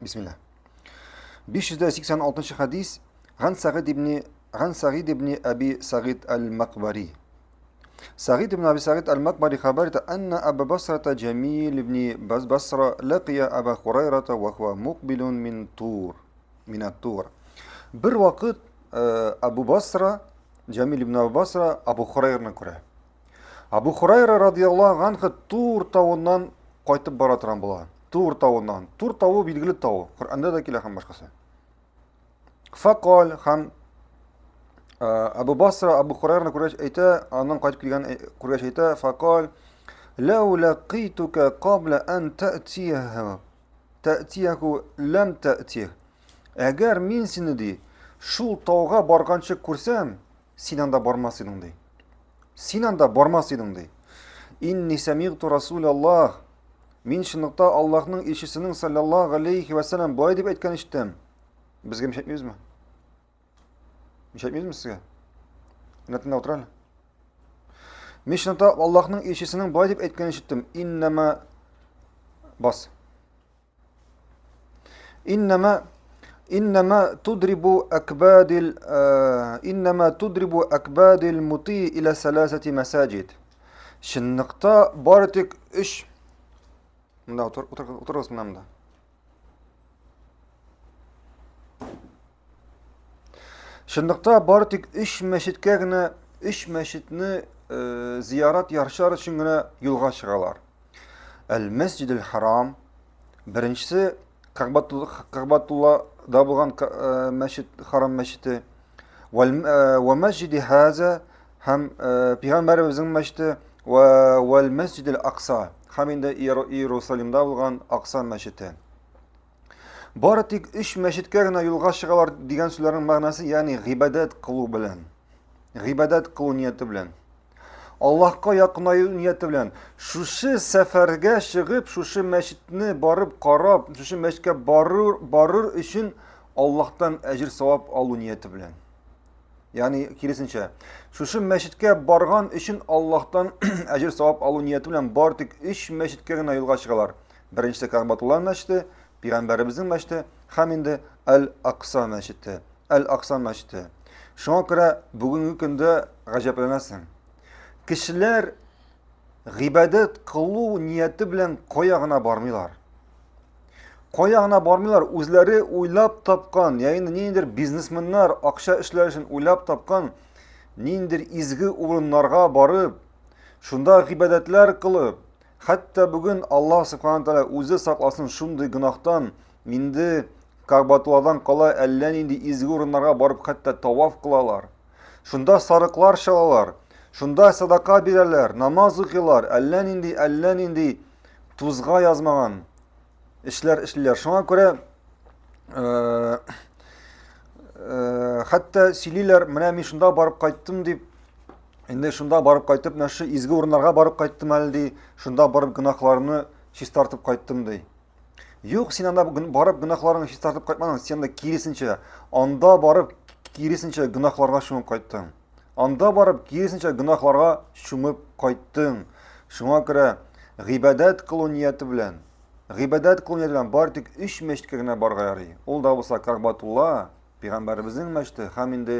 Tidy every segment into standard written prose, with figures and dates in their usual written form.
Bismillah. 586 hadis عن سعيد بن أبي سعيد المقبري. سعيد بن أبي سعيد المقبري خبرت أن أبا بصرة جميل بن بصرة لقي أبا هريرة وهو مقبل من الطور. Bir vaqt Abu Basra, Jamil ibn Abu Basra Abu Hurayra'ni ko'radi. Abu Hurayra radhiyallohu anhu Tur tog'idan qaytib boradigan bo'ladi. Tur tog'idan. Tur tog'i belgili tog'. Qur'onda da kelgan ham boshqasi. Faqol ham Abu Basra Abu Hurayra'ni ko'rgach ayta, ondan qaytib kelgan ko'rgach ayta, faqol law laqituka qabla an ta'tiyahu lam ta'tih. Agar men seni de shu tog'ga borgancha ko'rsam, sen anda bormas eding de. Sen anda bormas eding de. Inni sami'tu Rasululloh. Men shundoqda Allohning elchisining sallallohu alayhi va sallam boy deb aytgan eshitdim. Bizga mishaytmaymizmi? Mishaytmaymizmi sizga? Natna o'tirali. Men shundoqda Allohning elchisining boy deb aytgan eshitdim. إنما تضرب أكباد المطيع إلى ثلاثة مساجد. شنقطة بارتك إيش؟ مندا otur مندا. شنقطة بارتك إيش مشيتكنا إيش مشيتنا زيارات يارشار شنغنا يلغى شغالار. المسجد الحرام برنشسي Ka'batullah da bo'lgan masjid, harom masjidi va masjidi haza ham payg'ambarimizning masjidi va masjid al-Aqsa ham endi Yerusalimda bo'lgan Aqsa masjidi. Baratik ish masjidga yo'lga chiqalar degan so'zlarning ma'nosi, ya'ni ibodat qilib bilan, ibodat qilib niyati bilan, Allohga yaqinayu niyati bilan shu safarga chiqib, shu masjidni borib qarab, shu masjidga borur uchun Allohdan ajr savob olu niyati bilan. Ya'ni kirisincha, shu masjidga borgan uchun Allohdan ajr savob olu niyati bilan bordik ish masjidga yo'lga chiqalar. Birinchisi Ka'batulloh masjidi, payg'ambarimizning masjidi, ham endi Al-Aqsa masjidi. Al-Aqsa masjidi. Shunga ko'ra bugungi kunda g'ajablanasan. Kishilar ibodat qilу niyati bilan qo'yag'ina bormaylar. Qo'yag'ina bormaylar, o'zlari o'ylab topgan, ya'ni neydir biznesmenlar aqsha ishlar uchun o'ylab topgan, neydir izgi o'rinlarga borib, shunda ibodatlar qilib, hatto bugun Alloh subhanahu va taolo o'zi saqlasin shunday gunohdan, endi Ka'batullohdan qola allan endi izgi o'rinlarga borib hatto tavof qilalar. Shunda sariqlar shalalar. Shunda sadaqa berarlar, namoz o'qiylar, allan endi tuzga yozmagan ishlar. Shunga ko'ra hatto sililar, mana men shunda borib qaytdim deb, endi shunda borib qaytib, mana shu izgi o'rinlarga borib qaytdim haldi, shunda borib gunohlarimni chistartib qaytdim dey. Yo'q, sen anda borib gunohlaringni chistartib qaytmading, sen anda kirisincha, anda borib kirisincha gunohlarga shumib qaytding. Anda borib kirisincha gunohlarga shumib qaytding. Shunga ko'ra ibodat qilу niyati bilan, bordik ish masjidga borga yari. Ul da bo'lsa Ka'batulloh, payg'ambarimizning masjidi, ham endi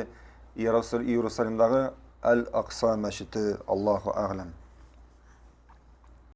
Yerusalimdagi Al-Aqsa masjidi. Allohu a'lam.